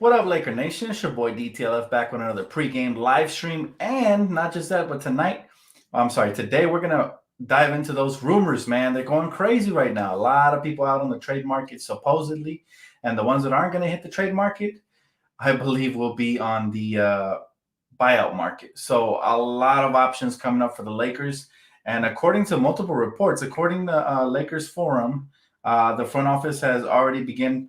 What up, Laker Nation? It's your boy DTLF back with another pregame live stream. And not just that, but today we're going to dive into those rumors, man. They're going crazy right now. A lot of people out on the trade market, supposedly. And the ones that aren't going to hit the trade market, I believe, will be on the buyout market. So a lot of options coming up for the Lakers. And according to multiple reports, according to Lakers Forum, the front office has already begun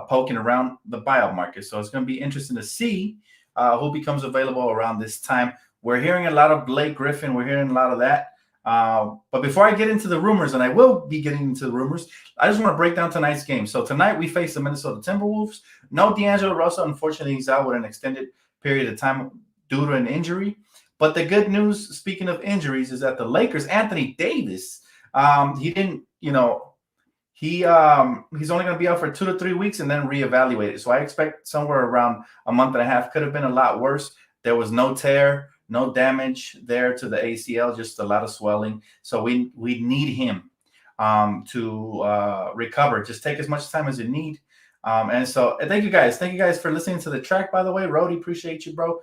poking around the buyout market. So it's going to be interesting to see who becomes available around this time. We're hearing a lot of Blake Griffen. We're hearing a lot of that. But before I get into the rumors, and I will be getting into the rumors, I just want to break down tonight's game. So tonight we face the Minnesota Timberwolves. No D'Angelo Russell. Unfortunately, he's out with an extended period of time due to an injury. But the good news, speaking of injuries, is that the Lakers, Anthony Davis, he didn't, he's only going to be out for 2 to 3 weeks and then reevaluated. So I expect somewhere around a month and a half. Could have been a lot worse. There was no tear, no damage there to the ACL, just a lot of swelling. So we need him to recover. Just take as much time as you need. And so thank you guys. Thank you guys for listening to the track, by the way. Rody, appreciate you, bro.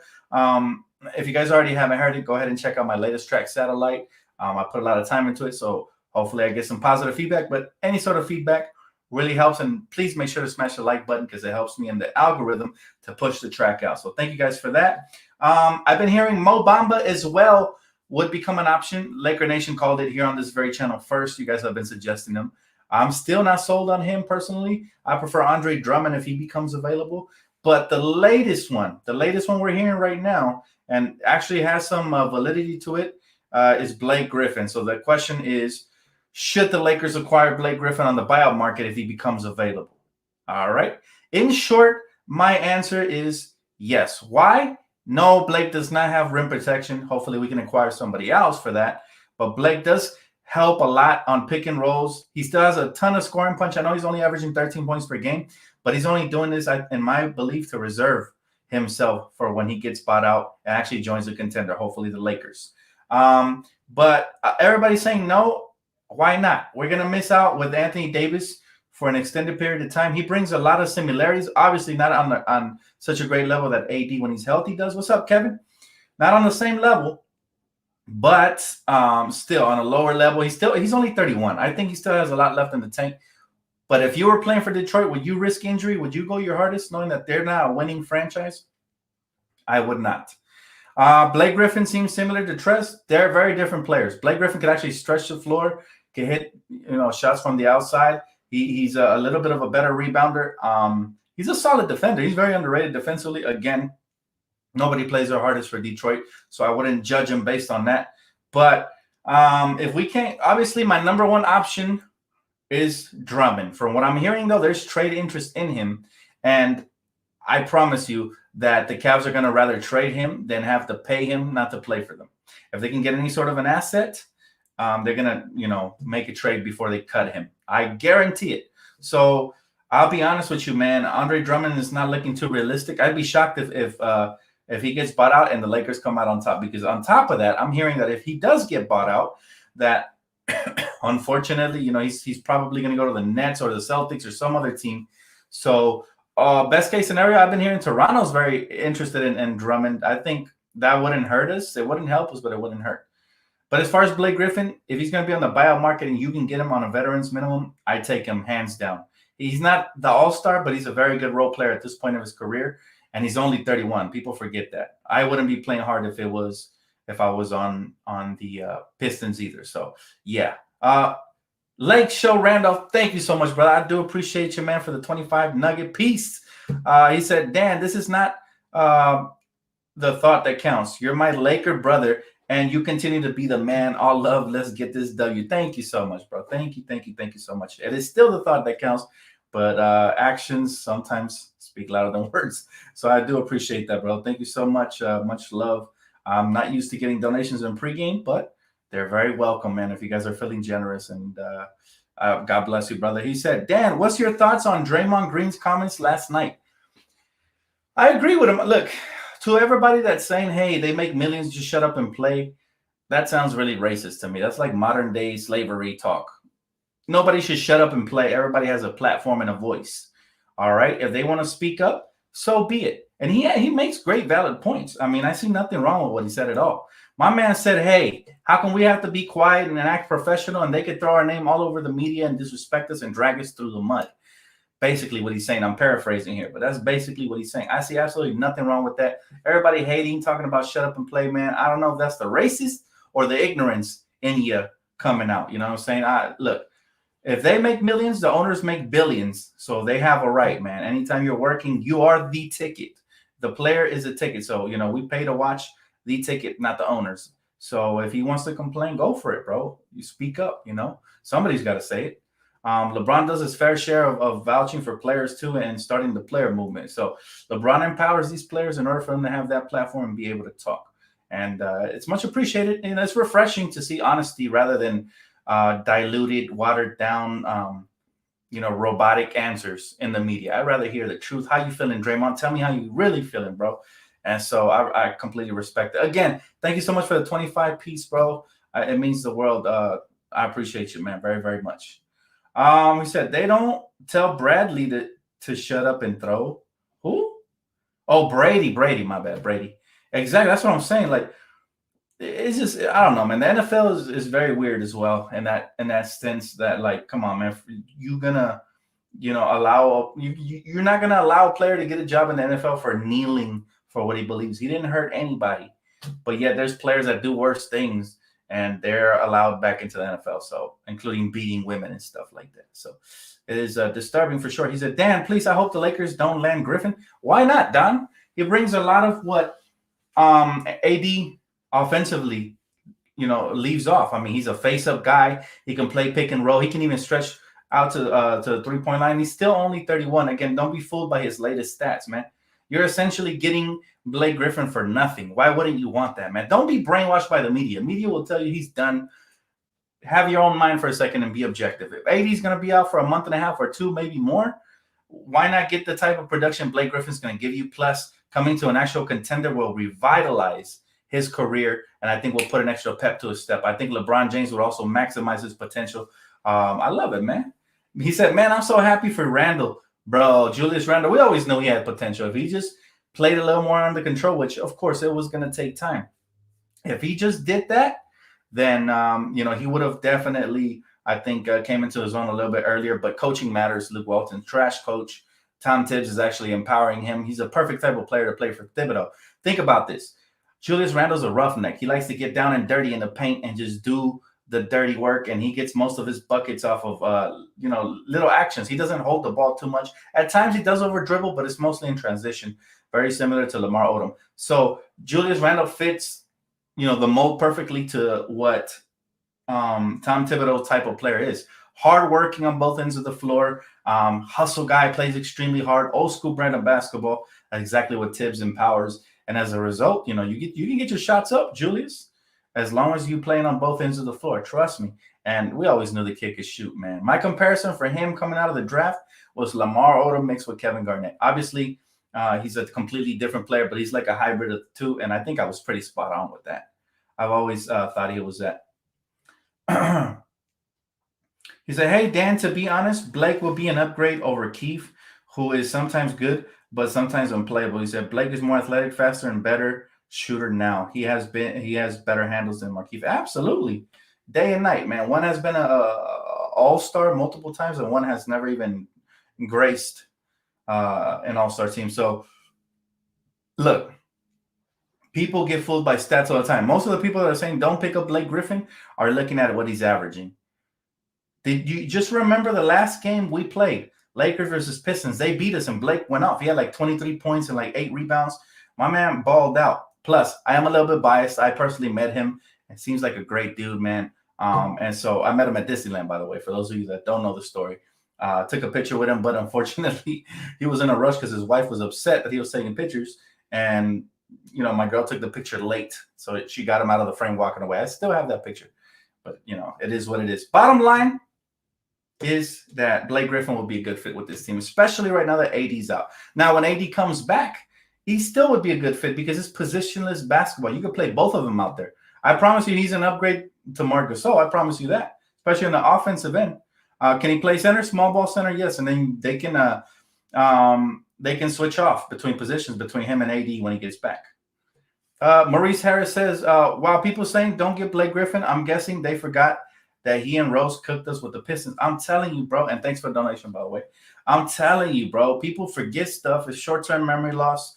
If you guys already haven't heard it, go ahead and check out my latest track, Satellite. I put a lot of time into it, so hopefully I get some positive feedback. But any sort of feedback really helps. And please make sure to smash the like button because it helps me in the algorithm to push the track out. So thank you guys for that. I've been hearing Mo Bamba as well would become an option. Laker Nation called it here on this very channel first. You guys have been suggesting him. I'm still not sold on him personally. I prefer Andre Drummond if he becomes available. But the latest one we're hearing right now, and actually has some validity to it, is Blake Griffen. So the question is, should the Lakers acquire Blake Griffen on the buyout market if he becomes available? All right. In short, my answer is yes. Why? No, Blake does not have rim protection. Hopefully we can acquire somebody else for that. But Blake does help a lot on pick and rolls. He still has a ton of scoring punch. I know he's only averaging 13 points per game, but he's only doing this, in my belief, to reserve himself for when he gets bought out and actually joins a contender, hopefully the Lakers. But everybody's saying no. Why not? We're going to miss out with Anthony Davis for an extended period of time. He brings a lot of similarities, obviously not on such a great level that AD when he's healthy does. What's up, Kevin? Not on the same level, but still on a lower level. He's only 31. I think he still has a lot left in the tank. But if you were playing for Detroit, would you risk injury? Would you go your hardest knowing that they're not a winning franchise? I would not. Blake Griffen seems similar to Tress. They're very different players. Blake Griffen could actually stretch the floor, can hit shots from the outside. He's a little bit of a better rebounder. He's a solid defender. He's very underrated defensively. Again, nobody plays their hardest for Detroit, so I wouldn't judge him based on that. But if we can't, obviously my number one option is Drummond. From what I'm hearing, though, there's trade interest in him. And I promise you that the Cavs are going to rather trade him than have to pay him not to play for them. If they can get any sort of an asset, they're going to, make a trade before they cut him. I guarantee it. So I'll be honest with you, man. Andre Drummond is not looking too realistic. I'd be shocked if he gets bought out and the Lakers come out on top. Because on top of that, I'm hearing that if he does get bought out, that unfortunately, he's probably going to go to the Nets or the Celtics or some other team. So best case scenario, I've been hearing Toronto's very interested in Drummond. I think that wouldn't hurt us. It wouldn't help us, but it wouldn't hurt. But as far as Blake Griffen, if he's going to be on the buyout market and you can get him on a veteran's minimum, I take him hands down. He's not the all-star, but he's a very good role player at this point of his career, and he's only 31. People forget that. I wouldn't be playing hard if I was on the Pistons either. So, yeah. Lake Show Randolph, thank you so much, brother. I do appreciate you, man, for the 25 nugget piece. He said, Dan, this is not the thought that counts. You're my Laker brother, and you continue to be the man. All love. Let's get this W. Thank you so much, bro. Thank you so much. It is still the thought that counts, but actions sometimes speak louder than words. So I do appreciate that, bro. Thank you so much. Much love. I'm not used to getting donations in pregame, but they're very welcome, man, if you guys are feeling generous. And God bless you, brother. He said, Dan, what's your thoughts on Draymond Green's comments last night? I agree with him. Look, to everybody that's saying, hey, they make millions, just shut up and play, that sounds really racist to me. That's like modern day slavery talk. Nobody should shut up and play. Everybody has a platform and a voice. All right? If they want to speak up, so be it. And he makes great valid points. I mean, I see nothing wrong with what he said at all. My man said, hey, how come we have to be quiet and act professional and they could throw our name all over the media and disrespect us and drag us through the mud? Basically what he's saying. I'm paraphrasing here, but that's basically what he's saying. I see absolutely nothing wrong with that. Everybody hating, talking about shut up and play, man. I don't know if that's the racist or the ignorance in you coming out. You know what I'm saying? Look, if they make millions, the owners make billions. So they have a right, man. Anytime you're working, you are the ticket. The player is a ticket. So, we pay to watch the ticket, not the owners. So if he wants to complain, go for it, bro. You speak up, Somebody's got to say it. LeBron does his fair share of vouching for players too and starting the player movement. So LeBron empowers these players in order for them to have that platform and be able to talk. And it's much appreciated. And it's refreshing to see honesty rather than diluted, watered down, robotic answers in the media. I'd rather hear the truth. How you feeling, Draymond? Tell me how you really feeling, bro. And so I completely respect it. Again, thank you so much for the 25-piece, bro. It means the world. I appreciate you, man, very, very much. He said they don't tell Bradley to shut up and throw. Who? Oh, Brady, my bad, Brady. Exactly. That's what I'm saying. Like, it's just, I don't know, man. The NFL is very weird as well in that sense that, like, come on, man. You're gonna, allow you're not gonna allow a player to get a job in the NFL for kneeling for what he believes. He didn't hurt anybody, but yet there's players that do worse things and they're allowed back into the NFL. So, including beating women and stuff like that. So, it is disturbing for sure. He said, Dan, please, I hope the Lakers don't land Griffin. Why not, Don? He brings a lot of what AD offensively, leaves off. I mean, he's a face-up guy. He can play pick and roll. He can even stretch out to the three-point line. He's still only 31. Again, don't be fooled by his latest stats, man. You're essentially getting Blake Griffen for nothing. Why wouldn't you want that, man? Don't be brainwashed by the media. Media will tell you he's done. Have your own mind for a second and be objective. If AD is going to be out for a month and a half or two, maybe more, why not get the type of production Blake Griffin's going to give you? Plus, coming to an actual contender will revitalize his career, and I think will put an extra pep to his step. I think LeBron James would also maximize his potential. I love it, man. He said, man, I'm so happy for Randle. Bro, Julius Randle, we always knew he had potential. If he just played a little more under control, which, of course, it was going to take time. If he just did that, then, he would have definitely, I think, came into his own a little bit earlier. But coaching matters. Luke Walton, trash coach. Tom Tibbs is actually empowering him. He's a perfect type of player to play for Thibodeau. Think about this. Julius Randle's a roughneck. He likes to get down and dirty in the paint and just do the dirty work, and he gets most of his buckets off of, little actions. He doesn't hold the ball too much. At times he does over dribble, but it's mostly in transition, very similar to Lamar Odom. So Julius Randle fits, the mold perfectly to what Tom Thibodeau type of player is. Hard working on both ends of the floor, hustle guy, plays extremely hard, old school brand of basketball, exactly what Tibbs empowers. And as a result, you can get your shots up, Julius, as long as you playing on both ends of the floor. Trust me. And we always knew the kid could shoot, man. My comparison for him coming out of the draft was Lamar Odom mixed with Kevin Garnett. Obviously, he's a completely different player, but he's like a hybrid of the two. And I think I was pretty spot on with that. I've always thought he was that. He said, hey, Dan, to be honest, Blake will be an upgrade over Keith, who is sometimes good, but sometimes unplayable. He said Blake is more athletic, faster, and better shooter now. He has better handles than Markieff. Absolutely. Day and night, man. One has been a all-star multiple times, and one has never even graced an all-star team. So, look, people get fooled by stats all the time. Most of the people that are saying don't pick up Blake Griffen are looking at what he's averaging. Did you just remember the last game we played? Lakers versus Pistons. They beat us, and Blake went off. He had like 23 points and like 8 rebounds. My man balled out. Plus, I am a little bit biased. I personally met him. It seems like a great dude, man. And so I met him at Disneyland, by the way, for those of you that don't know the story. Took a picture with him, but unfortunately, he was in a rush because his wife was upset that he was taking pictures. And, my girl took the picture late. So she got him out of the frame walking away. I still have that picture. But, it is what it is. Bottom line is that Blake Griffen will be a good fit with this team, especially right now that AD's out. Now, when AD comes back, he still would be a good fit because it's positionless basketball. You could play both of them out there. I promise you he's an upgrade to Marc Gasol. I promise you that, especially on the offensive end. Can he play center, small ball center? Yes, and then they can they can switch off between positions between him and AD when he gets back. Maurice Harris says, while people saying don't get Blake Griffin, I'm guessing they forgot that he and Rose cooked us with the Pistons. I'm telling you, bro, and thanks for the donation, by the way. I'm telling you, bro, people forget stuff. It's short-term memory loss.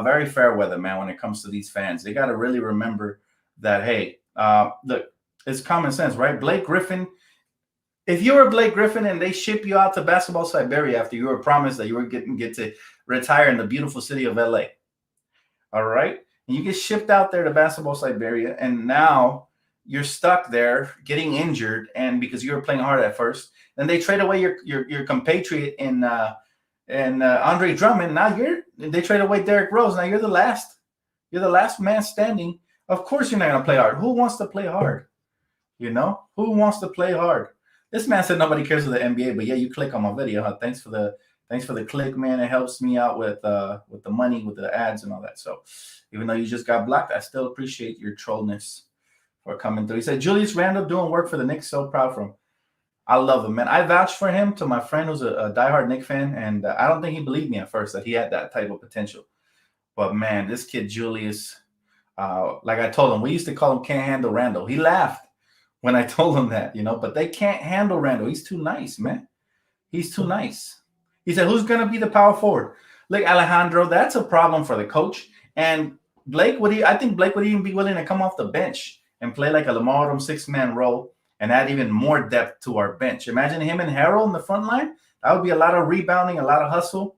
Very fair weather, man, when it comes to these fans. They got to really remember that, hey, look, it's common sense, right? Blake Griffin, if you were Blake Griffin and they ship you out to basketball Siberia after you were promised that you were get to retire in the beautiful city of LA, all right? And you get shipped out there to basketball Siberia, and now you're stuck there getting injured, and because you were playing hard at first, then they trade away your compatriot in Andre Drummond. Now they trade away Derrick Rose. Now you're the last man standing. Of course you're not gonna play hard. Who wants to play hard? You know, who wants to play hard? This man said nobody cares for the NBA, but yeah, you click on my video. Huh? Thanks for the click, man. It helps me out with the money, with the ads and all that. So even though you just got blocked, I still appreciate your trollness for coming through. He said Julius Randle doing work for the Knicks. So proud for him. I love him, man. I vouched for him to my friend who's a diehard Knicks fan, and I don't think he believed me at first that he had that type of potential. But man, this kid Julius, like I told him, we used to call him can't handle Randle. He laughed when I told him that, you know, but they can't handle Randle. He's too nice, man. He's too nice. He said, who's going to be the power forward? Look, Alejandro, that's a problem for the coach. And I think Blake would even be willing to come off the bench and play like a Lamar Odom 6-man role and add even more depth to our bench. Imagine him and Harold in the front line. That would be a lot of rebounding, a lot of hustle,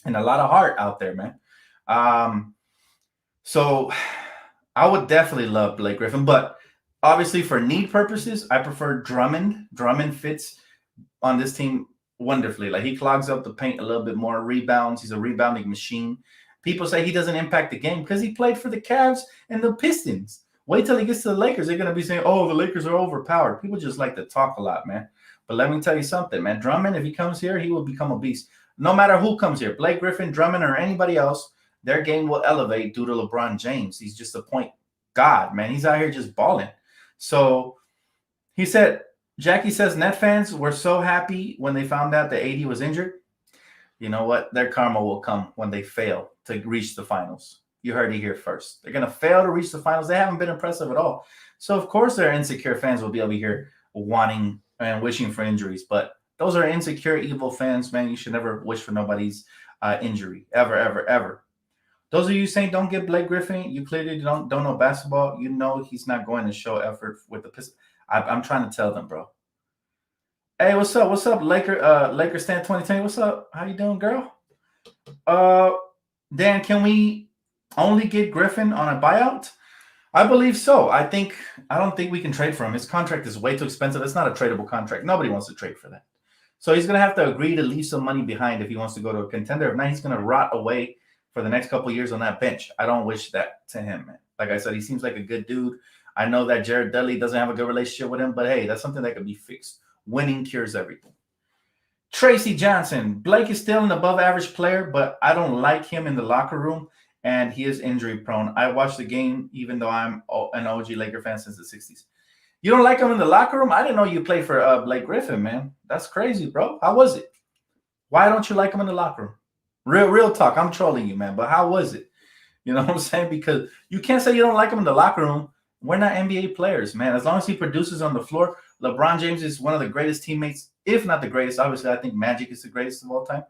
and a lot of heart out there, man. So I would definitely love Blake Griffin, but obviously for need purposes, I prefer Drummond. Drummond fits on this team wonderfully. Like, he clogs up the paint a little bit more, rebounds. He's a rebounding machine. People say he doesn't impact the game because he played for the Cavs and the Pistons. Wait till he gets to the Lakers. They're going to be saying, oh, the Lakers are overpowered. People just like to talk a lot, man. But let me tell you something, man. Drummond, if he comes here, he will become a beast. No matter who comes here, Blake Griffin, Drummond, or anybody else, their game will elevate due to LeBron James. He's just a point god, man. He's out here just balling. So he said, Jackie says, Net fans were so happy when they found out that AD was injured. You know what? Their karma will come when they fail to reach the finals. You heard it here first. They're going to fail to reach the finals. They haven't been impressive at all. So, of course, their insecure fans will be over here wanting and wishing for injuries. But those are insecure, evil fans, man. You should never wish for nobody's injury, ever, ever, ever. Those of you saying don't get Blake Griffin, you clearly don't know basketball. You know he's not going to show effort with the Pistons. I'm trying to tell them, bro. Hey, what's up? What's up, Laker Stand 2020? What's up? How you doing, girl? Dan, can we only get Griffin on a buyout? I believe so. I don't think we can trade for him. His contract is way too expensive. It's not a tradable contract. Nobody wants to trade for that. So he's going to have to agree to leave some money behind if he wants to go to a contender. If not, he's going to rot away for the next couple of years on that bench. I don't wish that to him, man. Like I said, he seems like a good dude. I know that Jared Dudley doesn't have a good relationship with him, but hey, that's something that could be fixed. Winning cures everything. Tracy Johnson. Blake is still an above-average player, but I don't like him in the locker room, and he is injury-prone. I watched the game, even though I'm an OG Laker fan since the 60s. You don't like him in the locker room? I didn't know you played for Blake Griffin, man. That's crazy, bro. How was it? Why don't you like him in the locker room? Real talk. I'm trolling you, man, but how was it? You know what I'm saying? Because you can't say you don't like him in the locker room. We're not NBA players, man. As long as he produces on the floor, LeBron James is one of the greatest teammates, if not the greatest. Obviously, I think Magic is the greatest of all time.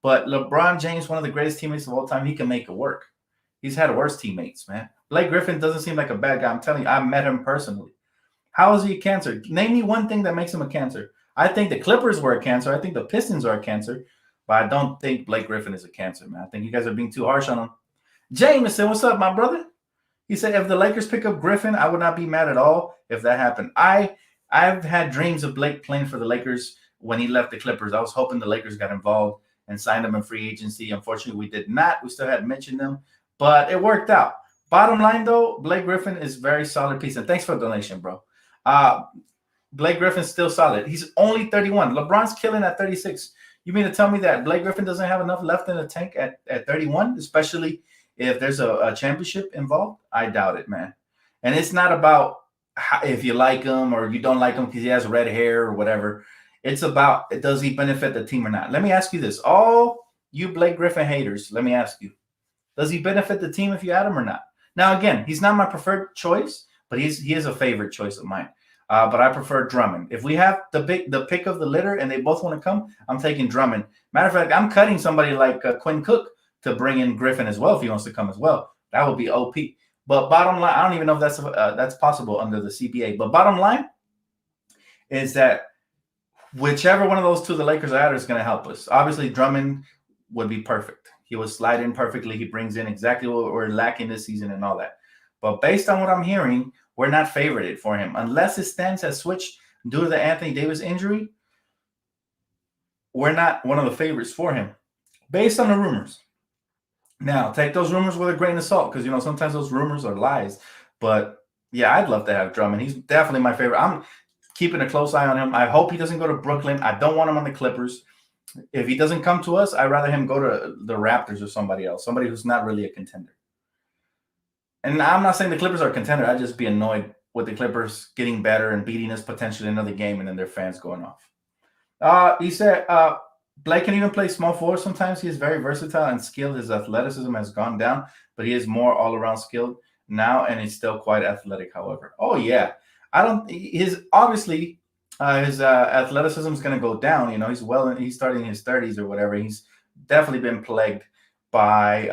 But LeBron James, one of the greatest teammates of all time, he can make it work. He's had worse teammates, man. Blake Griffin doesn't seem like a bad guy. I'm telling you, I met him personally. How is he a cancer? Name me one thing that makes him a cancer. I think the Clippers were a cancer. I think the Pistons are a cancer. But I don't think Blake Griffin is a cancer, man. I think you guys are being too harsh on him. Jameson, what's up, my brother? He said, if the Lakers pick up Griffin, I would not be mad at all if that happened. I've had dreams of Blake playing for the Lakers when he left the Clippers. I was hoping the Lakers got involved and signed him in free agency. Unfortunately, we did not. We still had mentioned them, but it worked out. Bottom line, though, Blake Griffin is a very solid piece. And thanks for the donation, bro. Blake Griffin's still solid. He's only 31. LeBron's killing at 36. You mean to tell me that Blake Griffin doesn't have enough left in the tank at 31, especially if there's a championship involved? I doubt it, man. And it's not about if you like him or you don't like him because he has red hair or whatever. It's about, does he benefit the team or not? Let me ask you this. All you Blake Griffen haters, let me ask you, does he benefit the team if you add him or not? Now, again, he's not my preferred choice, but he is a favorite choice of mine. But I prefer Drummond. If we have the pick of the litter and they both want to come, I'm taking Drummond. Matter of fact, I'm cutting somebody like Quinn Cook to bring in Griffin as well if he wants to come as well. That would be OP. But bottom line, I don't even know if that's possible under the CBA. But bottom line is that whichever one of those two the Lakers add is going to help us. Obviously, Drummond would be perfect. He will slide in perfectly. He brings in exactly what we're lacking this season and all that. But based on what I'm hearing, we're not favorited for him. Unless his stance has switched due to the Anthony Davis injury, we're not one of the favorites for him based on the rumors. Now, take those rumors with a grain of salt because, sometimes those rumors are lies. But, yeah, I'd love to have Drummond. He's definitely my favorite. I'm keeping a close eye on him. I hope he doesn't go to Brooklyn. I don't want him on the Clippers. If he doesn't come to us, I'd rather him go to the Raptors or somebody else, somebody who's not really a contender. And I'm not saying the Clippers are a contender. I'd just be annoyed with the Clippers getting better and beating us potentially in another game and then their fans going off. He said Blake can even play small forward sometimes. He is very versatile and skilled. His athleticism has gone down, but he is more all-around skilled now, and he's still quite athletic, however. Oh, yeah. His athleticism is going to go down. He's starting in his 30s or whatever. He's definitely been plagued by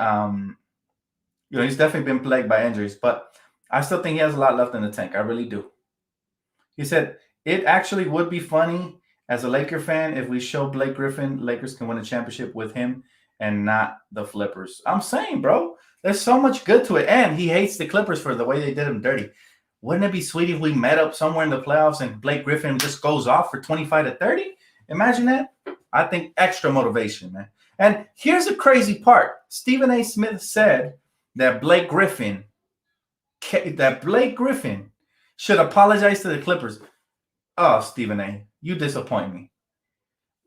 injuries, but I still think he has a lot left in the tank. I really do. He said, it actually would be funny as a Laker fan if we show Blake Griffen, Lakers can win a championship with him and not the Flippers. I'm saying, bro, there's so much good to it. And he hates the Clippers for the way they did him dirty. Wouldn't it be sweet if we met up somewhere in the playoffs and Blake Griffen just goes off for 25 to 30? Imagine that. I think extra motivation, man. And here's the crazy part. Stephen A. Smith said that Blake Griffen should apologize to the Clippers. Oh, Stephen A., you disappoint me.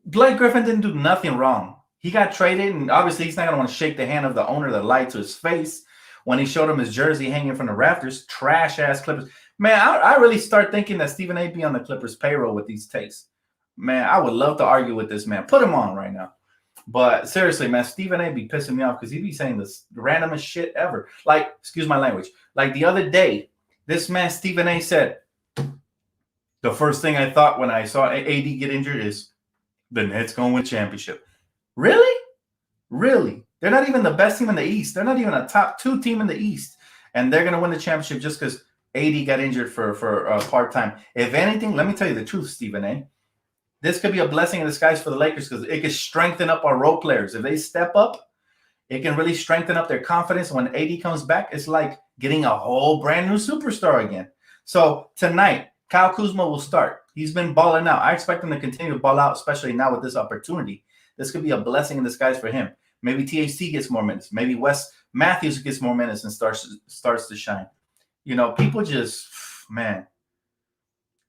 Blake Griffen didn't do nothing wrong. He got traded, and obviously he's not going to want to shake the hand of the owner that lied to his face when he showed him his jersey hanging from the rafters. Trash-ass Clippers. Man, I really start thinking that Stephen A. be on the Clippers payroll with these takes. Man, I would love to argue with this man. Put him on right now. But seriously, man, Stephen A. be pissing me off because he be saying the randomest shit ever. Like, excuse my language. Like the other day, this man, Stephen A. said, the first thing I thought when I saw AD get injured is the Nets going to win a championship. Really? Really? They're not even the best team in the East. They're not even a top 2 team in the East. And they're going to win the championship just because AD got injured for part-time. If anything, let me tell you the truth, Stephen A. This could be a blessing in disguise for the Lakers because it could strengthen up our role players. If they step up, it can really strengthen up their confidence. When AD comes back, it's like getting a whole brand new superstar again. So tonight, Kyle Kuzma will start. He's been balling out. I expect him to continue to ball out, especially now with this opportunity. This could be a blessing in disguise for him. Maybe THT gets more minutes. Maybe Wes Matthews gets more minutes and starts to shine. People just, man.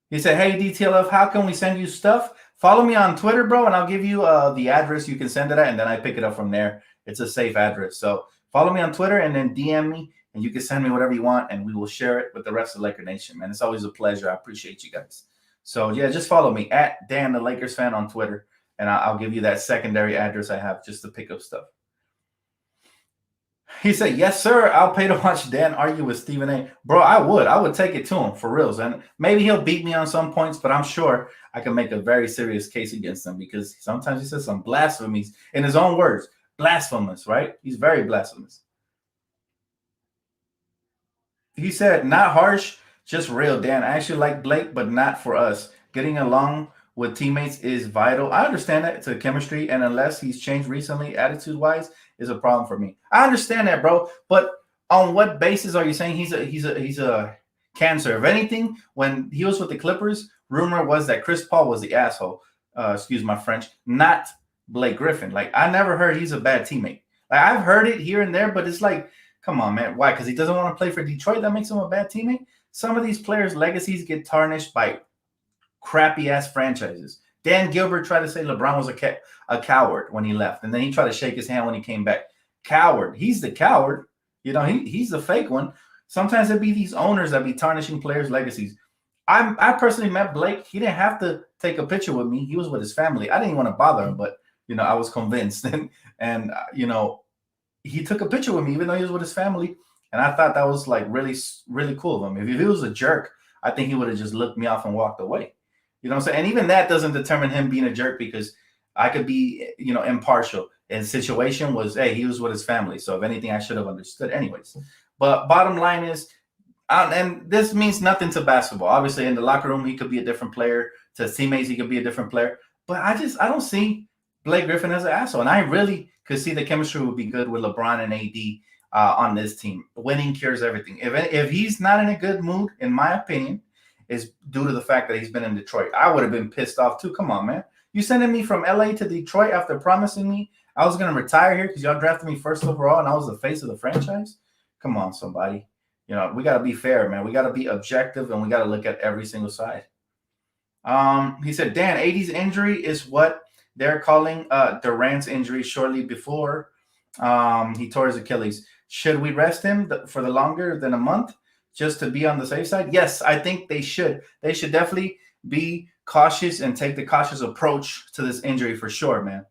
He said, hey, DTLF, how can we send you stuff? Follow me on Twitter, bro, and I'll give you the address you can send it at, and then I pick it up from there. It's a safe address. So follow me on Twitter and then DM me, and you can send me whatever you want, and we will share it with the rest of Laker Nation, man. It's always a pleasure. I appreciate you guys. So, yeah, just follow me at Dan the Lakers fan on Twitter, and I'll give you that secondary address I have just to pick up stuff. He said, yes, sir, I'll pay to watch Dan argue with Stephen A. Bro, I would take it to him for reals. And maybe he'll beat me on some points, but I'm sure I can make a very serious case against him because sometimes he says some blasphemies in his own words. Blasphemous, right? He's very blasphemous. He said, not harsh, just real, Dan. I actually like Blake, but not for us. Getting along with teammates is vital. I understand that. It's a chemistry, and unless he's changed recently, attitude-wise, is a problem for me. I understand that, bro. But on what basis are you saying he's a cancer? If anything, when he was with the Clippers, rumor was that Chris Paul was the asshole. Excuse my French, not Blake Griffen. Like, I never heard he's a bad teammate. Like, I've heard it here and there, but it's like, come on, man. Why? Because he doesn't want to play for Detroit? That makes him a bad teammate? Some of these players' legacies get tarnished by crappy-ass franchises. Dan Gilbert tried to say LeBron was a coward when he left, and then he tried to shake his hand when he came back. Coward. He's the coward. He's the fake one. Sometimes it be these owners that be tarnishing players' legacies. I personally met Blake. He didn't have to take a picture with me. He was with his family. I didn't even want to bother him, but I was convinced, and he took a picture with me even though he was with his family, and I thought that was like really really cool of him. If he was a jerk, I think he would have just looked me off and walked away. You know what I'm saying? And even that doesn't determine him being a jerk, because I could be impartial. And the situation was, hey, he was with his family, so if anything, I should have understood anyways. But bottom line is, and this means nothing to basketball. Obviously, in the locker room, he could be a different player. To his teammates, he could be a different player. But I don't see Blake Griffen as an asshole. And I really could see the chemistry would be good with LeBron and AD on this team. Winning cures everything. If he's not in a good mood, in my opinion, is due to the fact that he's been in Detroit. I would have been pissed off too. Come on, man. You sending me from LA to Detroit after promising me I was going to retire here because y'all drafted me first overall and I was the face of the franchise? Come on, somebody. We got to be fair, man. We got to be objective, and we got to look at every single side. He said, Dan, AD's injury is what they're calling Durant's injury shortly before he tore his Achilles. Should we rest him for the longer than a month just to be on the safe side? Yes, I think they should. They should definitely be cautious and take the cautious approach to this injury for sure, man.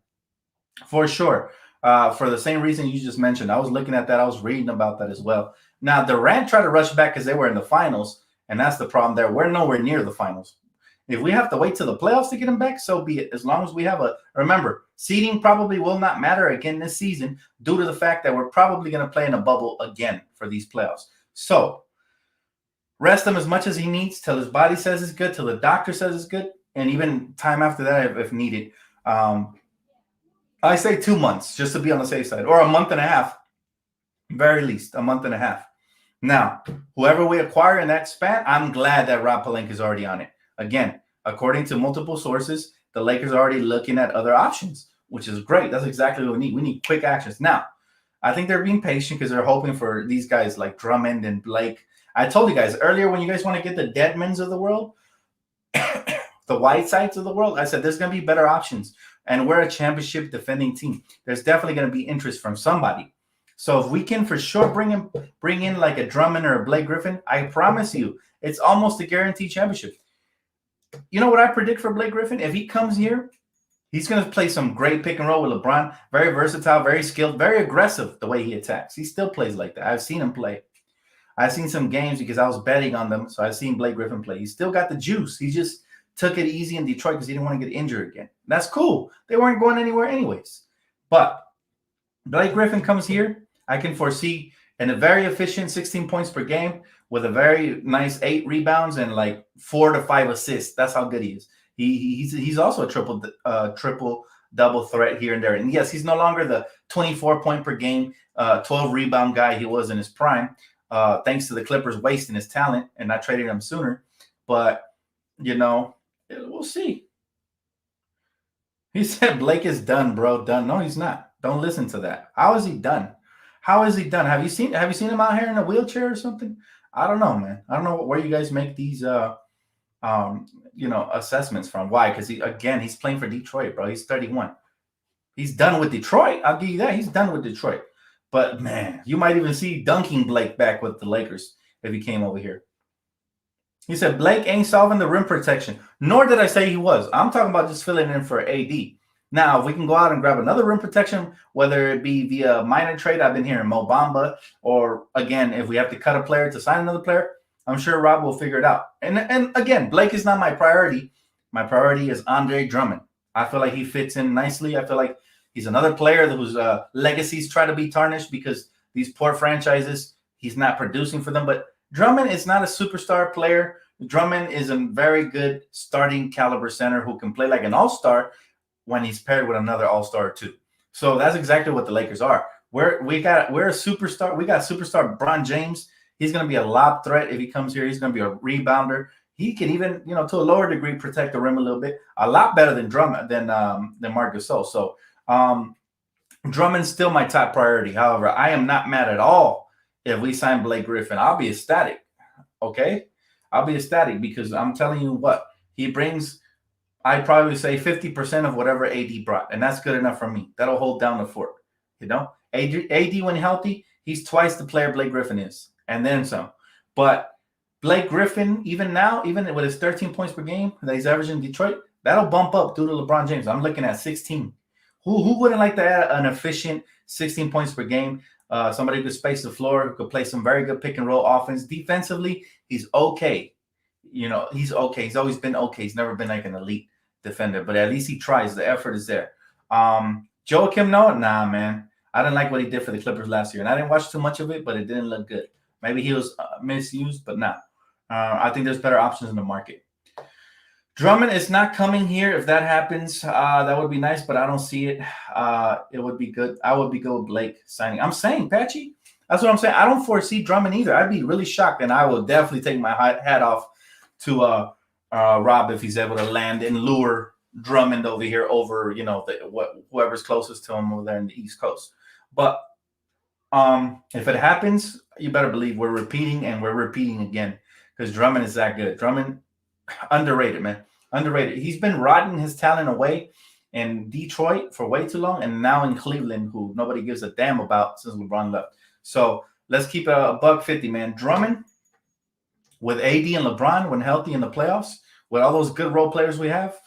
For sure. For the same reason you just mentioned. I was looking at that. I was reading about that as well. Now, Durant tried to rush back because they were in the finals, and that's the problem there. We're nowhere near the finals. If we have to wait till the playoffs to get him back, so be it. As long as we have remember, seeding probably will not matter again this season due to the fact that we're probably going to play in a bubble again for these playoffs. So rest him as much as he needs till his body says it's good, till the doctor says it's good, and even time after that if needed. I say 2 months just to be on the safe side, or a month and a half, very least a month and a half. Now, whoever we acquire in that span, I'm glad that Rob Pelinka is already on it. Again, according to multiple sources, the Lakers are already looking at other options, which is great. That's exactly what we need. We need quick actions. Now, I think they're being patient because they're hoping for these guys like Drummond and Blake. I told you guys earlier, when you guys want to get the Deadmans of the world, the Whitesides of the world, I said there's going to be better options. And we're a championship defending team. There's definitely going to be interest from somebody. So if we can for sure bring in like a Drummond or a Blake Griffen, I promise you, it's almost a guaranteed championship. You know what I predict for Blake Griffen? If he comes here, he's going to play some great pick and roll with LeBron. Very versatile, very skilled, very aggressive the way he attacks. He still plays like that. I've seen him play. I've seen some games because I was betting on them. So I've seen Blake Griffen play. He's still got the juice. He just took it easy in Detroit because he didn't want to get injured again. That's cool. They weren't going anywhere anyways. But Blake Griffen comes here. I can foresee in a very efficient 16 points per game with a very nice 8 rebounds and like 4 to 5 assists. That's how good he is. He's also a triple double threat here and there. And yes, he's no longer the 24 point per game, 12 rebound guy he was in his prime, thanks to the Clippers wasting his talent and not trading him sooner. But we'll see. He said Blake is done, bro. Done. No, he's not. Don't listen to that. How is he done? How is he done? Have you seen him out here in a wheelchair or something? I don't know, man. I don't know where you guys make these assessments from. Why? Because he's playing for Detroit, bro. He's 31. He's done with Detroit. I'll give you that. He's done with Detroit. But man, you might even see dunking Blake back with the Lakers if he came over here. He said Blake ain't solving the rim protection. Nor did I say he was. I'm talking about just filling in for AD. Now, if we can go out and grab another rim protection, whether it be via minor trade, I've been hearing Mo Bamba, or again, if we have to cut a player to sign another player, I'm sure Rob will figure it out. And again, Blake is not my priority. My priority is Andre Drummond. I feel like he fits in nicely. I feel like he's another player whose legacies try to be tarnished because these poor franchises, he's not producing for them. But Drummond is not a superstar player. Drummond is a very good starting caliber center who can play like an all-star when he's paired with another all-star too. So that's exactly what the Lakers are. We're a superstar. We got superstar LeBron James. He's going to be a lob threat if he comes here. He's going to be a rebounder. He can even, to a lower degree, protect the rim a little bit. A lot better than Drummond than Marc Gasol. So Drummond's still my top priority. However, I am not mad at all if we sign Blake Griffen. I'll be ecstatic. Okay, I'll be ecstatic because I'm telling you what he brings. I'd probably say 50% of whatever AD brought, and that's good enough for me. That'll hold down the fort. AD when healthy, he's twice the player Blake Griffen is, and then some. But Blake Griffen, even now, even with his 13 points per game that he's averaging in Detroit, that'll bump up due to LeBron James. I'm looking at 16. Who wouldn't like to add an efficient 16 points per game? Somebody who could space the floor, who could play some very good pick and roll offense. Defensively, he's okay. He's okay. He's always been okay. He's never been like an elite defender, but at least he tries. The effort is there. Joakim Noah, nah, man. I didn't like what he did for the Clippers last year, and I didn't watch too much of it, but it didn't look good. Maybe he was misused, but nah. I think there's better options in the market. Drummond is not coming here. If that happens, that would be nice, but I don't see it. It would be good. I would be good with Blake signing. I'm saying, Patchy, that's what I'm saying. I don't foresee Drummond either. I'd be really shocked, and I will definitely take my hat off to Rob if he's able to land and lure Drummond over here over, whoever's closest to him over there in the East Coast. But if it happens, you better believe we're repeating and we're repeating again because Drummond is that good. Drummond, underrated, man. Underrated. He's been rotting his talent away in Detroit for way too long, and now in Cleveland, who nobody gives a damn about since LeBron left. So let's keep a $150, man. Drummond with AD and LeBron when healthy in the playoffs, with all those good role players we have.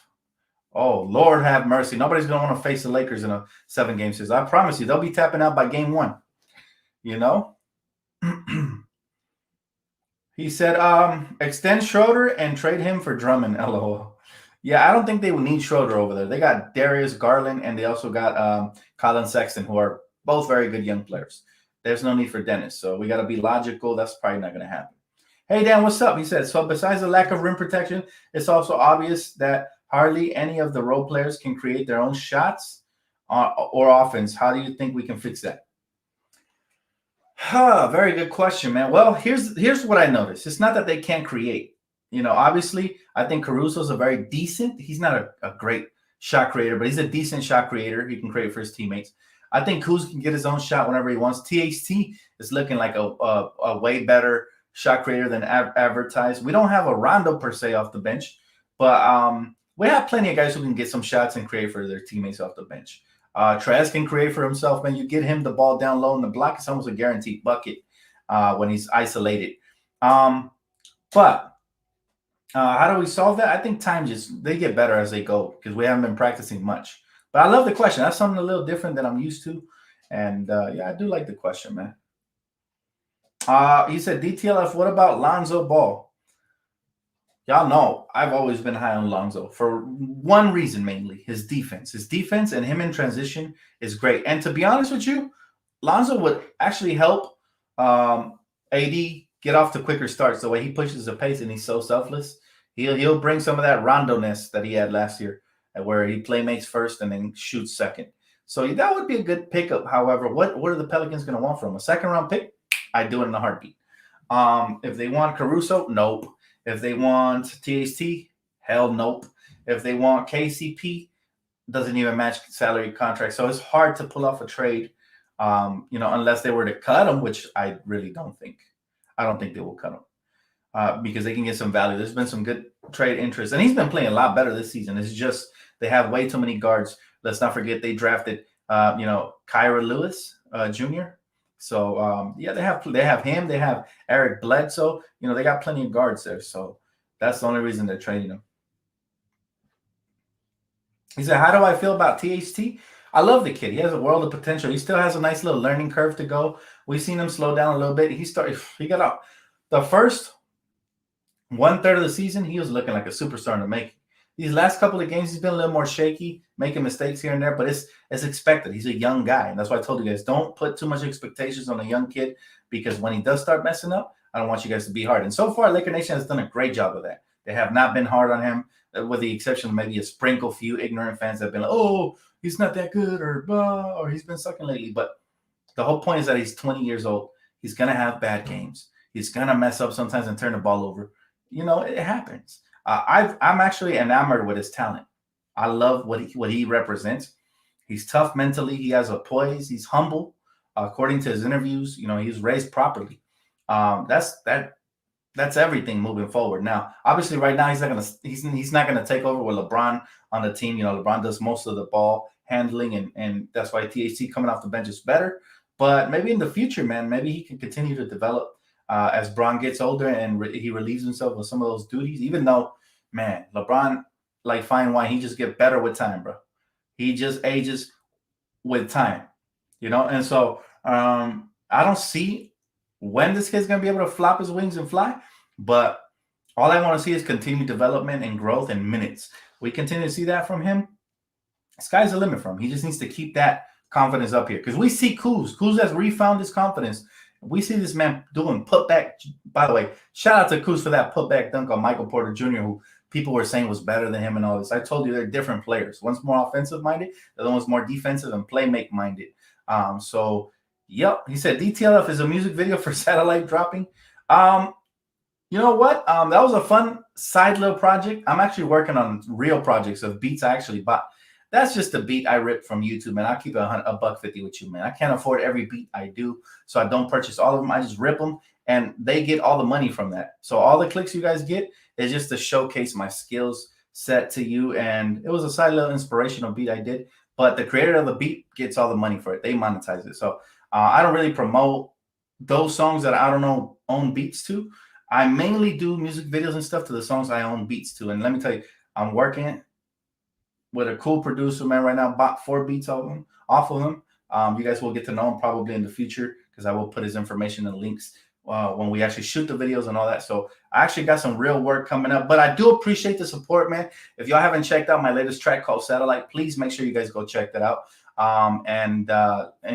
Oh, Lord have mercy. Nobody's going to want to face the Lakers in a 7-game series. I promise you, they'll be tapping out by game 1. He said, extend Schroeder and trade him for Drummond, LOL. Yeah, I don't think they would need Schroeder over there. They got Darius Garland, and they also got Colin Sexton, who are both very good young players. There's no need for Dennis, so we got to be logical. That's probably not going to happen. Hey, Dan, what's up? He said, so besides the lack of rim protection, it's also obvious that hardly any of the role players can create their own shots or offense. How do you think we can fix that? Very good question, man. Well, here's what I noticed. It's not that they can't create. Obviously, I think Caruso's a very decent. He's not a great shot creator, but he's a decent shot creator. He can create for his teammates. I think Kuz can get his own shot whenever he wants. THT is looking like a way better shot creator than advertised. We don't have a Rondo per se off the bench, but we have plenty of guys who can get some shots and create for their teammates off the bench. Trez can create for himself, man. You get him the ball down low in the block, it's almost a guaranteed bucket when he's isolated. But how do we solve that? I think they get better as they go because we haven't been practicing much. But I love the question. That's something a little different than I'm used to. And, I do like the question, man. He said, DTLF, what about Lonzo Ball? Y'all know I've always been high on Lonzo for one reason mainly, his defense. His defense and him in transition is great. And to be honest with you, Lonzo would actually help AD get off to quicker starts the way he pushes the pace and he's so selfless. He'll bring some of that Rondo-ness that he had last year where he playmates first and then shoots second. So that would be a good pickup. However, what are the Pelicans going to want from him? A second-round pick? I'd do it in a heartbeat. If they want Caruso, nope. If they want THT, hell nope. If they want KCP, doesn't even match salary contract. So it's hard to pull off a trade, unless they were to cut him, which I really don't think. I don't think they will cut him because they can get some value. There's been some good trade interest, and he's been playing a lot better this season. It's just they have way too many guards. Let's not forget they drafted, Kyra Lewis Jr. So, they have him. They have Eric Bledsoe. They got plenty of guards there. So that's the only reason they're trading him. He said, how do I feel about THT? I love the kid. He has a world of potential. He still has a nice little learning curve to go. We've seen him slow down a little bit. He got out. The first 1/3 of the season, he was looking like a superstar in the making. These last couple of games, he's been a little more shaky, making mistakes here and there, but it's expected. He's a young guy, and that's why I told you guys, don't put too much expectations on a young kid because when he does start messing up, I don't want you guys to be hard. And so far, Laker Nation has done a great job of that. They have not been hard on him, with the exception of maybe a sprinkle few ignorant fans that have been like, oh, he's not that good or blah, or he's been sucking lately. But the whole point is that he's 20 years old. He's going to have bad games. He's going to mess up sometimes and turn the ball over. It happens. I'm actually enamored with his talent. I love what he represents. He's tough mentally. He has a poise. He's humble. According to his interviews, he's raised properly. That's everything moving forward. Now, obviously, right now he's not gonna take over with LeBron on the team. LeBron does most of the ball handling, and that's why THT coming off the bench is better. But maybe in the future, man, maybe he can continue to develop as Bron gets older and he relieves himself of some of those duties. Even though, man, LeBron, like fine wine, he just get better with time, bro. He just ages with time, And so I don't see when this kid's gonna be able to flop his wings and fly, but all I want to see is continued development and growth and minutes. We continue to see that from him. Sky's the limit for him. He just needs to keep that confidence up here because we see Kuz. Kuz has refound his confidence. We see this man doing putback. By the way, shout out to Kuz for that putback dunk on Michael Porter Jr., who people were saying was better than him and all this. I told you they're different players. One's more offensive minded, the other one's more defensive and playmake minded. Yep, he said DTLF is a music video for satellite dropping. You know what? That was a fun side little project. I'm actually working on real projects of beats I actually bought. That's just a beat I ripped from YouTube, man. I'll keep it $150 with you, man. I can't afford every beat I do, so I don't purchase all of them. I just rip them, and they get all the money from that. So all the clicks you guys get is just to showcase my skills set to you, and it was a side little inspirational beat I did, but the creator of the beat gets all the money for it. They monetize it. So I don't really promote those songs that I don't own beats to. I mainly do music videos and stuff to the songs I own beats to. And let me tell you, I'm working with a cool producer, man, right now. Bought 4 beats off of him. You guys will get to know him probably in the future because I will put his information and links when we actually shoot the videos and all that. So I actually got some real work coming up. But I do appreciate the support, man. If y'all haven't checked out my latest track called Satellite, please make sure you guys go check that out. And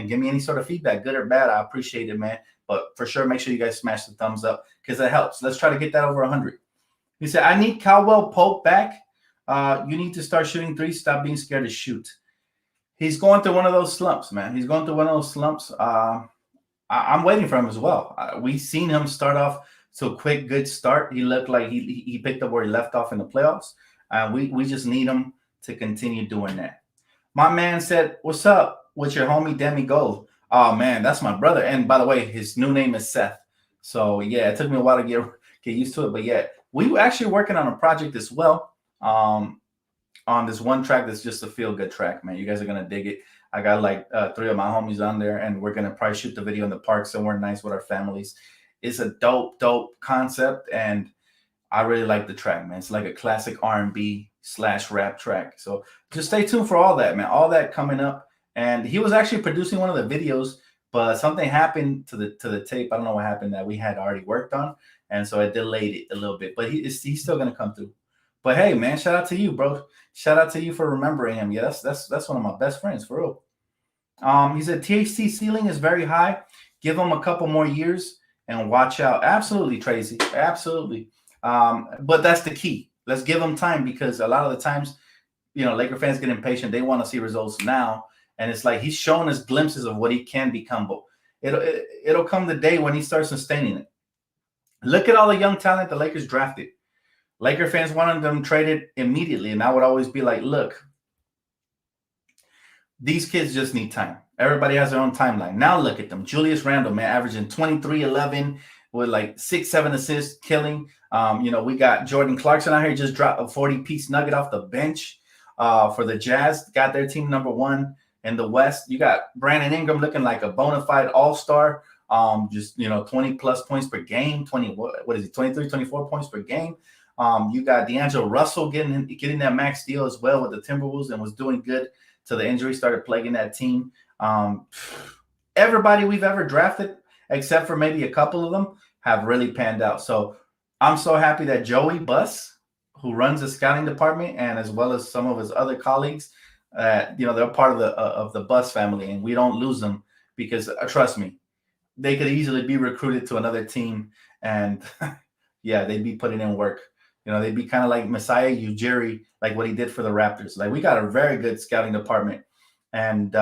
give me any sort of feedback, good or bad. I appreciate it, man. But for sure, make sure you guys smash the thumbs up because that helps. Let's try to get that over 100. He said, I need Caldwell Pope back. You need to start shooting threes. Stop being scared to shoot. He's going through one of those slumps, man. He's going through one of those slumps. I'm waiting for him as well. We've seen him start off to a quick, good start. He looked like he picked up where he left off in the playoffs. We just need him to continue doing that. My man said, what's up with your homie Demi Gold? Oh, man, that's my brother. And by the way, his new name is Seth. So, yeah, it took me a while to get used to it. But, yeah, we were actually working on a project as well on this one track that's just a feel-good track, man. You guys are going to dig it. I got like 3 of my homies on there, and we're going to probably shoot the video in the park somewhere nice with our families. It's a dope concept, and I really like the track, man. It's like a classic R&B/rap track. So just stay tuned for all that, man. All that coming up. And he was actually producing one of the videos, but something happened to the tape. I don't know what happened that we had already worked on, and so it delayed it a little bit. But he's still gonna come through. But hey, man, shout out to you, bro. Shout out to you for remembering him. Yes, that's one of my best friends for real. He said THC ceiling is very high. Give him a couple more years and watch out. Absolutely, Tracy. Absolutely. But that's the key. Let's give him time because a lot of the times, Laker fans get impatient. They want to see results now. And it's like he's showing us glimpses of what he can become. But it'll come the day when he starts sustaining it. Look at all the young talent the Lakers drafted. Laker fans wanted them traded immediately. And I would always be like, look, these kids just need time. Everybody has their own timeline. Now look at them. Julius Randle, man, averaging 23-11 with like 6-7 assists, killing. We got Jordan Clarkson out here, just dropped a 40-piece nugget off the bench for the Jazz. Got their team number 1 in the West. You got Brandon Ingram looking like a bona fide all-star. 20-plus points per game. 23, 24 points per game. You got D'Angelo Russell getting that max deal as well with the Timberwolves and was doing good till the injury started plaguing that team. Everybody we've ever drafted, except for maybe a couple of them, have really panned out. So I'm so happy that Joey Buss, who runs the scouting department, and as well as some of his other colleagues, they're part of the Buss family, and we don't lose them because trust me, they could easily be recruited to another team, and yeah, they'd be putting in work. They'd be kind of like Messiah Ujiri, like what he did for the Raptors. Like we got a very good scouting department, and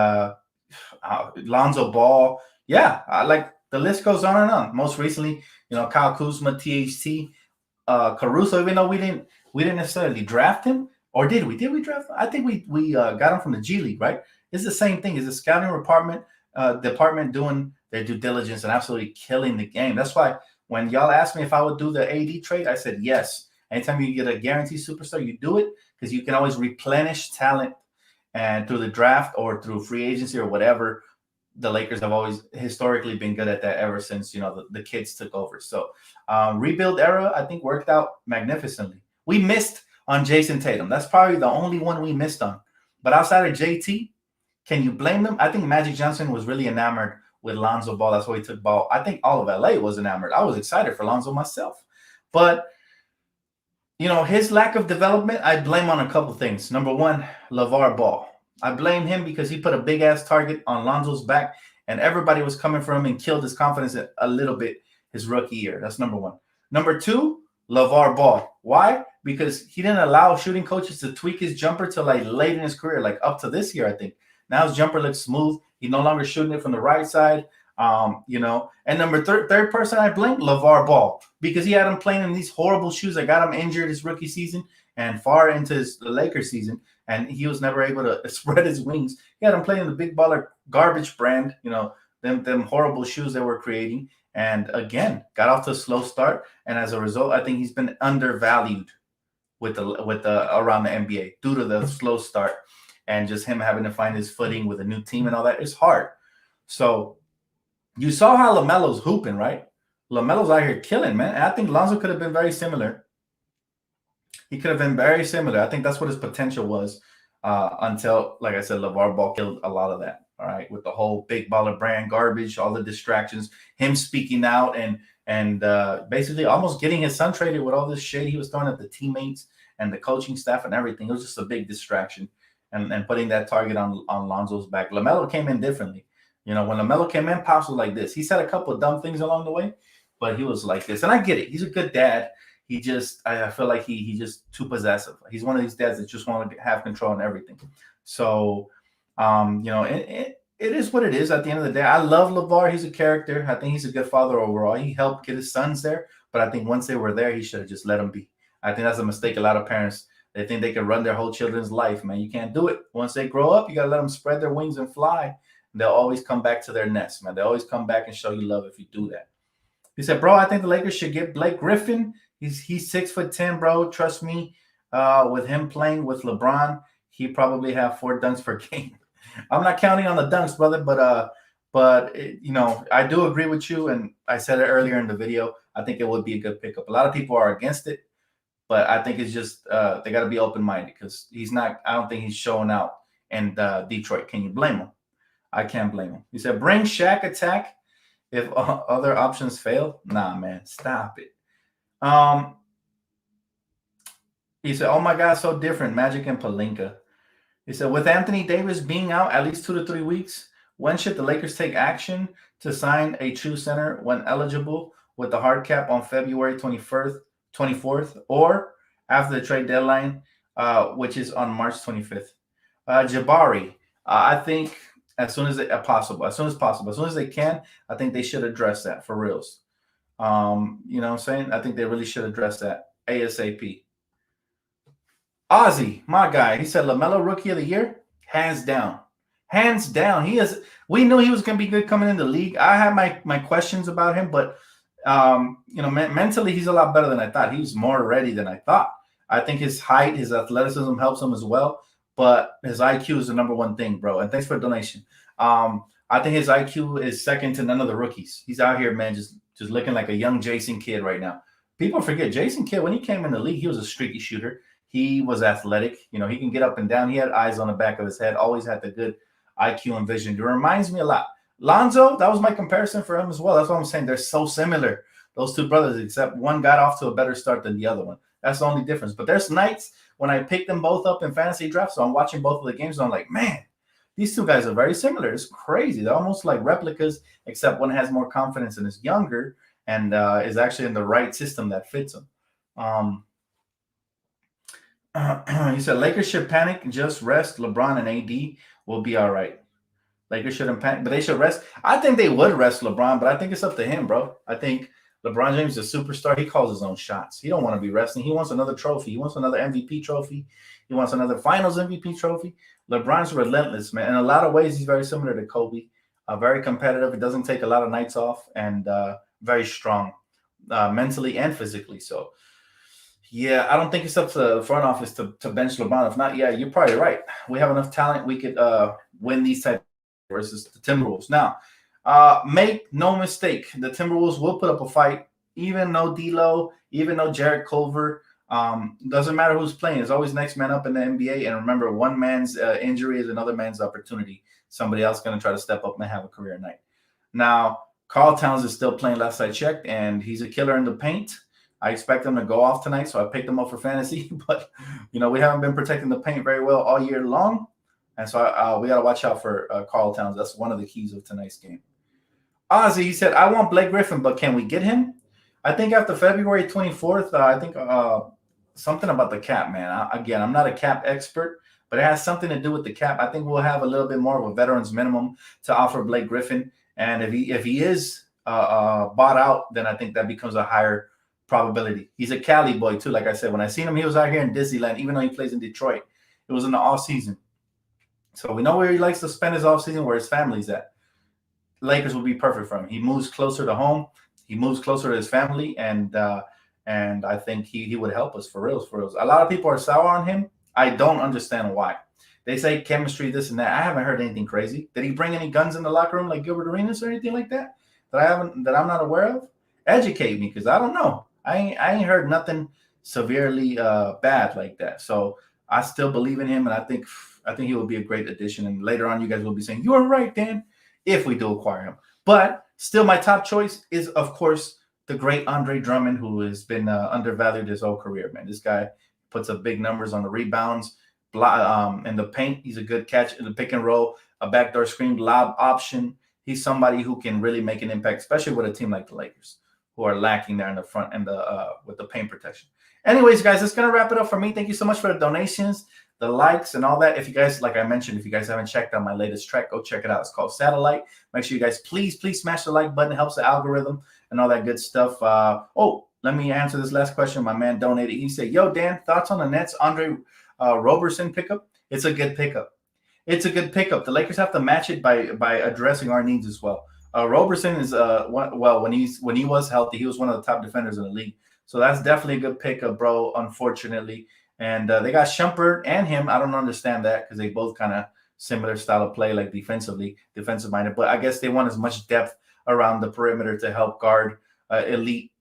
Lonzo Ball, like the list goes on and on. Most recently, Kyle Kuzma, THT, Caruso. Even though we didn't necessarily draft him, or did we? Did we draft him? I think we got him from the G League, right? It's the same thing. It's the scouting department doing their due diligence and absolutely killing the game. That's why when y'all asked me if I would do the AD trade, I said yes. Anytime you get a guaranteed superstar, you do it because you can always replenish talent and through the draft or through free agency or whatever. the Lakers have always historically been good at that ever since, the kids took over. So rebuild era, I think, worked out magnificently. We missed on Jason Tatum. That's probably the only one we missed on. But outside of JT, can you blame them? I think Magic Johnson was really enamored with Lonzo Ball. That's why he took Ball. I think all of LA was enamored. I was excited for Lonzo myself. But his lack of development, I blame on a couple things. Number one, LaVar Ball. I blame him because he put a big ass target on Lonzo's back, and everybody was coming for him and killed his confidence a little bit his rookie year. That's number one. Number two, LaVar Ball. Why? Because he didn't allow shooting coaches to tweak his jumper till like late in his career, like up to this year, I think. Now his jumper looks smooth. He's no longer shooting it from the right side. And number third person I blame, LaVar Ball, because he had him playing in these horrible shoes that got him injured his rookie season and far into the Lakers season, and he was never able to spread his wings. He had him playing the big baller garbage brand, them horrible shoes they were creating, and again got off to a slow start. And as a result, I think he's been undervalued with the around the NBA due to the slow start and just him having to find his footing with a new team and all that. It's hard. So you saw how LaMelo's hooping, right? LaMelo's out here killing, man. And I think Lonzo could have been very similar. He could have been very similar. I think that's what his potential was until, like I said, LaVar Ball killed a lot of that, all right, with the whole big baller brand garbage, all the distractions, him speaking out and basically almost getting his son traded with all this shade he was throwing at the teammates and the coaching staff and everything. It was just a big distraction and putting that target on Lonzo's back. LaMelo came in differently. When LaMelo came in, Pops was like this. He said a couple of dumb things along the way, but he was like this. And I get it. He's a good dad. I feel like he just too possessive. He's one of these dads that just want to have control on everything. So, it is what it is at the end of the day. I love LaVar. He's a character. I think he's a good father overall. He helped get his sons there, but I think once they were there, he should have just let them be. I think that's a mistake a lot of parents. They think they can run their whole children's life, man. You can't do it. Once they grow up, you got to let them spread their wings and fly. They'll always come back to their nest, man. They always come back and show you love if you do that. He said, bro, I think the Lakers should get Blake Griffen. He's 6'10", bro. Trust me, with him playing with LeBron, he probably have 4 dunks per game. I'm not counting on the dunks, brother, but I do agree with you, and I said it earlier in the video. I think it would be a good pickup. A lot of people are against it, but I think it's just they got to be open-minded because he's not. I don't think he's showing out in Detroit. Can you blame him? I can't blame him. He said, bring Shaq attack if other options fail. Nah, man, stop it. He said, oh my God, so different, Magic and Pelinka. He said, with Anthony Davis being out at least 2 to 3 weeks, when should the Lakers take action to sign a true center when eligible with the hard cap on February 24th, or after the trade deadline, which is on March 25th? Jabari, I think as soon as possible, as soon as they can, I think they should address that for reals. You know what I'm saying? I think they really should address that ASAP. Ozzy, my guy, he said LaMelo Rookie of the Year, hands down. Hands down. We knew he was going to be good coming in the league. I had my questions about him, but mentally he's a lot better than I thought. He was more ready than I thought. I think his height, his athleticism helps him as well, but his IQ is the number one thing, bro. And thanks for the donation. I think his IQ is second to none of the rookies. He's out here, man, just looking like a young Jason Kidd right now. People forget Jason Kidd, when he came in the league, he was a streaky shooter. He was athletic. He can get up and down. He had eyes on the back of his head, always had the good IQ and vision. It reminds me a lot. Lonzo, that was my comparison for him as well. That's what I'm saying. They're so similar, those two brothers, except one got off to a better start than the other one. That's the only difference. But there's nights when I pick them both up in fantasy drafts, so I'm watching both of the games, and I'm like, man, these two guys are very similar. It's crazy. They're almost like replicas, except one has more confidence and is younger and is actually in the right system that fits him. He said, Lakers should panic and just rest. LeBron and AD will be all right. Lakers shouldn't panic, but they should rest. I think they would rest LeBron, but I think it's up to him, bro. I think LeBron James is a superstar. He calls his own shots. He don't want to be resting. He wants another trophy. He wants another MVP trophy. He wants another Finals MVP trophy. LeBron's relentless, man. In a lot of ways, he's very similar to Kobe. Very competitive. He doesn't take a lot of nights off, and very strong mentally and physically. So, yeah, I don't think it's up to the front office to bench LeBron. If not, yeah, you're probably right. We have enough talent. We could win these type versus the Timberwolves. Now, make no mistake, the Timberwolves will put up a fight, even though D'Lo, even though Jarrett Culver. Doesn't matter who's playing. There's always next man up in the NBA. And remember, one man's injury is another man's opportunity. Somebody else going to try to step up and have a career night. Now, Karl Towns is still playing last I checked, and he's a killer in the paint. I expect him to go off tonight, so I picked him up for fantasy. But, we haven't been protecting the paint very well all year long. And so we got to watch out for Karl Towns. That's one of the keys of tonight's game. Ozzy, he said, I want Blake Griffen, but can we get him? I think after February 24th, I think something about the cap, man. Again, I'm not a cap expert, but it has something to do with the cap. I think we'll have a little bit more of a veterans minimum to offer Blake Griffen. And if he is bought out, then I think that becomes a higher probability. He's a Cali boy, too. Like I said, when I seen him, he was out here in Disneyland, even though he plays in Detroit. It was in the off season. So we know where he likes to spend his off season, where his family's at. Lakers will be perfect for him. He moves closer to home. He moves closer to his family, and I think he would help us for reals, for reals. A lot of people are sour on him. I don't understand why. They say chemistry, this and that. I haven't heard anything crazy. Did he bring any guns in the locker room like Gilbert Arenas or anything like that that I'm not aware of? Educate me, because I don't know. I ain't heard nothing severely bad like that. So I still believe in him, and I think he will be a great addition. And later on, you guys will be saying, you are right, Dan, if we do acquire him. But still, my top choice is, of course, the great Andre Drummond, who has been undervalued his whole career, man. This guy puts up big numbers on the rebounds, in the paint. He's a good catch in the pick and roll, a backdoor screen, lob option. He's somebody who can really make an impact, especially with a team like the Lakers, who are lacking there in the front and with the paint protection. Anyways, guys, that's going to wrap it up for me. Thank you so much for the donations, the likes, and all that. If you guys, like I mentioned, if you guys haven't checked out my latest track, go check it out. It's called Satellite. Make sure you guys please smash the like button. It helps the algorithm and all that good stuff. Let me answer this last question. My man donated. He said, yo, Dan, thoughts on the Nets Andre Roberson pickup? It's a good pickup. It's a good pickup. The Lakers have to match it by addressing our needs as well. Roberson is when he was healthy, he was one of the top defenders in the league. So that's definitely a good pickup, bro, unfortunately. And they got Shumpert and him. I don't understand that, because they both kind of similar style of play, like defensive-minded. But I guess they want as much depth around the perimeter to help guard elite,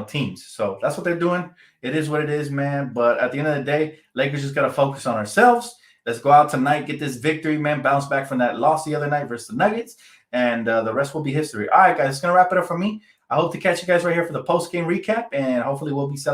teams. So that's what they're doing. It is what it is, man. But at the end of the day, Lakers just got to focus on ourselves. Let's go out tonight, get this victory, man, bounce back from that loss the other night versus the Nuggets, and the rest will be history. All right, guys, it's going to wrap it up for me. I hope to catch you guys right here for the post-game recap, and hopefully we'll be celebrating.